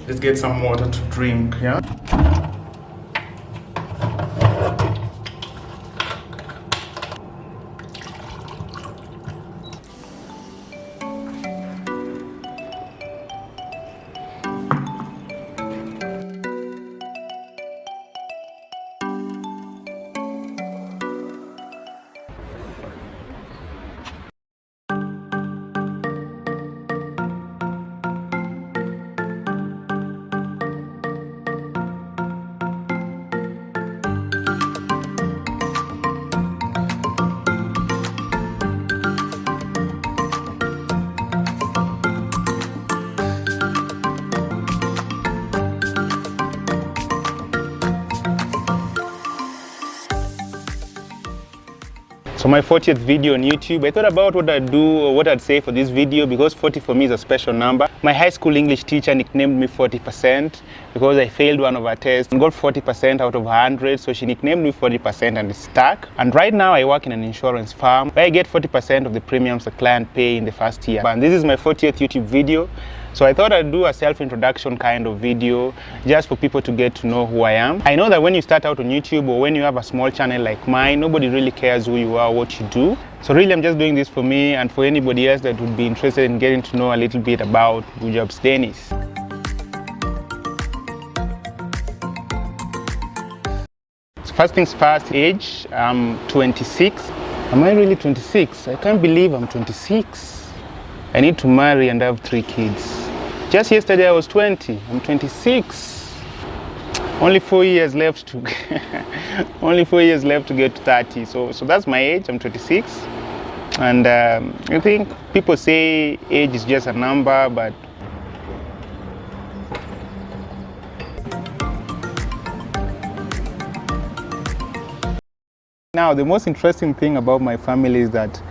Let's get some water to drink, yeah? So my 40th video on YouTube, I thought about what I'd do or what I'd say for this video because 40 for me is a special number. My high school English teacher nicknamed me 40% because I failed one of her tests and got 40% out of 100, so she nicknamed me 40% and it stuck. And right now I work in an insurance firm where I get 40% of the premiums the client pay in the first year. And this is my 40th YouTube video. So I thought I'd do a self-introduction kind of video just for people to get to know who I am. I know that when you start out on YouTube or when you have a small channel like mine, nobody really cares who you are, what you do. So really I'm just doing this for me and for anybody else that would be interested in getting to know a little bit about Gujab's Dennis. So first things first, age, I'm 26. Am I really 26? I can't believe I'm 26. I need to marry and have 3 kids. Just yesterday I was 20, I'm 26. Only 4 years left to only 4 years left to get to 30. So that's my age, I'm 26. And I think people say age is just a number, but now the most interesting thing about my family is that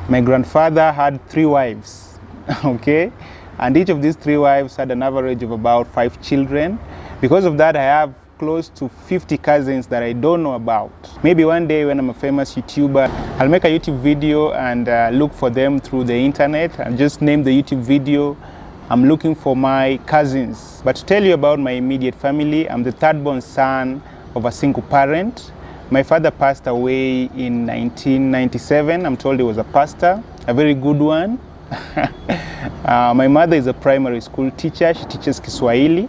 my grandfather had 3 wives, okay? And each of these 3 wives had an average of about 5 children. Because of that, I have close to 50 cousins that I don't know about. Maybe one day when I'm a famous YouTuber, I'll make a YouTube video and look for them through the internet and just name the YouTube video, I'm looking for my cousins. But to tell you about my immediate family, I'm the 3rd born son of a single parent. My father passed away in 1997. I'm told he was a pastor, a very good one. My mother is a primary school teacher. She teaches Kiswahili.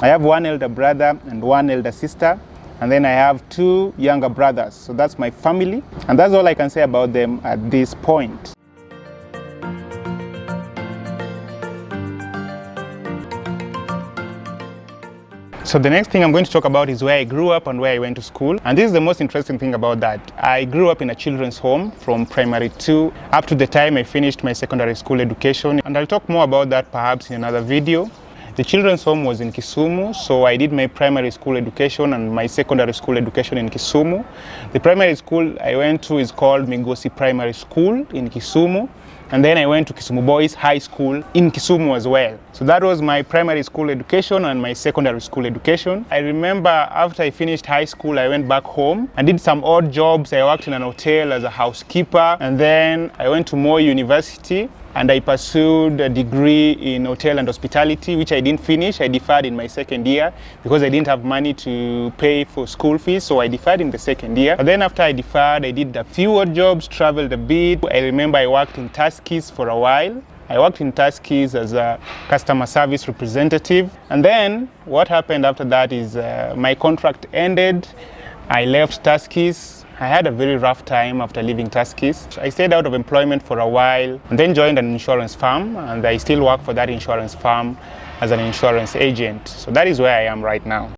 I have 1 elder brother and 1 elder sister. And then I have 2 younger brothers. So that's my family. And that's all I can say about them at this point. So the next thing I'm going to talk about is where I grew up and where I went to school. And this is the most interesting thing about that. I grew up in a children's home from primary 2 up to the time I finished my secondary school education. And I'll talk more about that perhaps in another video. The children's home was in Kisumu, so I did my primary school education and my secondary school education in Kisumu. The primary school I went to is called Migosi Primary School in Kisumu. And then I went to Kisumu Boys High School in Kisumu as well. So that was my primary school education and my secondary school education. I remember after I finished high school, I went back home and did some odd jobs. I worked in an hotel as a housekeeper. And then I went to Moi University and I pursued a degree in hotel and hospitality, which I didn't finish. I deferred in my 2nd year because I didn't have money to pay for school fees, so I deferred in the 2nd year. But then after I deferred, I did a few odd jobs, traveled a bit. I remember I worked in Tuskys for a while. I worked in Tuskys as a customer service representative. And then what happened after that is my contract ended. I left Tuskys. I had a very rough time after leaving Tuskys. I stayed out of employment for a while and then joined an insurance firm, and I still work for that insurance firm as an insurance agent. So that is where I am right now.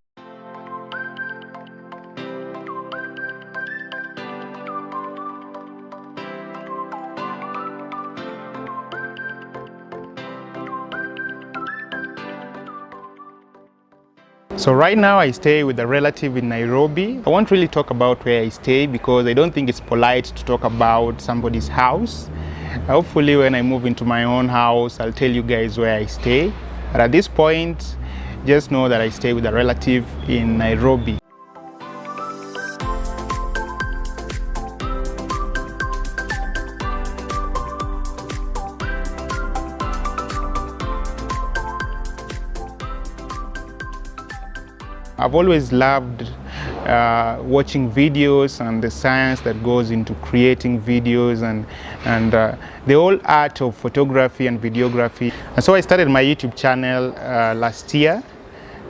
So right now I stay with a relative in Nairobi. I won't really talk about where I stay because I don't think it's polite to talk about somebody's house. Hopefully when I move into my own house, I'll tell you guys where I stay. But at this point, just know that I stay with a relative in Nairobi. I've always loved watching videos and the science that goes into creating videos and the whole art of photography and videography. And so I started my YouTube channel last year,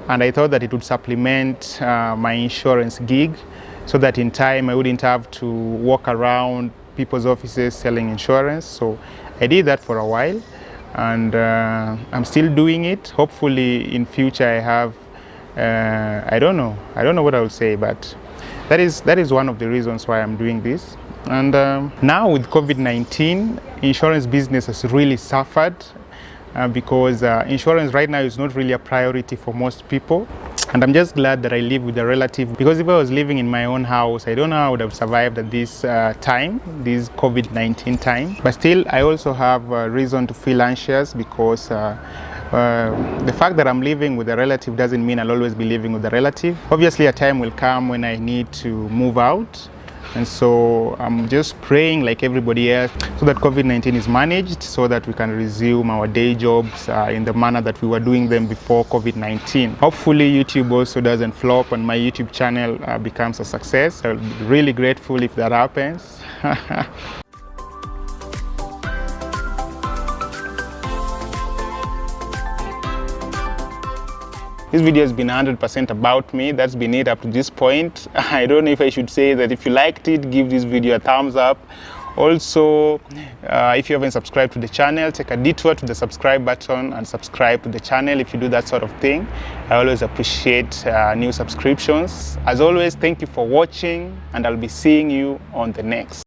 and I thought that it would supplement my insurance gig, so that in time I wouldn't have to walk around people's offices selling insurance. So I did that for a while, and I'm still doing it. Hopefully in future I have I don't know what I will say, but that is one of the reasons why I'm doing this. And now with COVID-19, insurance business has really suffered because insurance right now is not really a priority for most people. And I'm just glad that I live with a relative, because if I was living in my own house, I don't know how I would have survived at this time, this COVID-19 time. But still, I also have a reason to feel anxious, because the fact that I'm living with a relative doesn't mean I'll always be living with a relative. Obviously, a time will come when I need to move out. And so I'm just praying like everybody else so that COVID-19 is managed, so that we can resume our day jobs in the manner that we were doing them before COVID-19. Hopefully YouTube also doesn't flop and my YouTube channel becomes a success. I'll be really grateful if that happens. This video has been 100% about me. That's been it up to this point. I don't know if I should say that if you liked it, give this video a thumbs up. Also, if you haven't subscribed to the channel, take a detour to the subscribe button and subscribe to the channel if you do that sort of thing. I always appreciate new subscriptions. As always, thank you for watching, and I'll be seeing you on the next.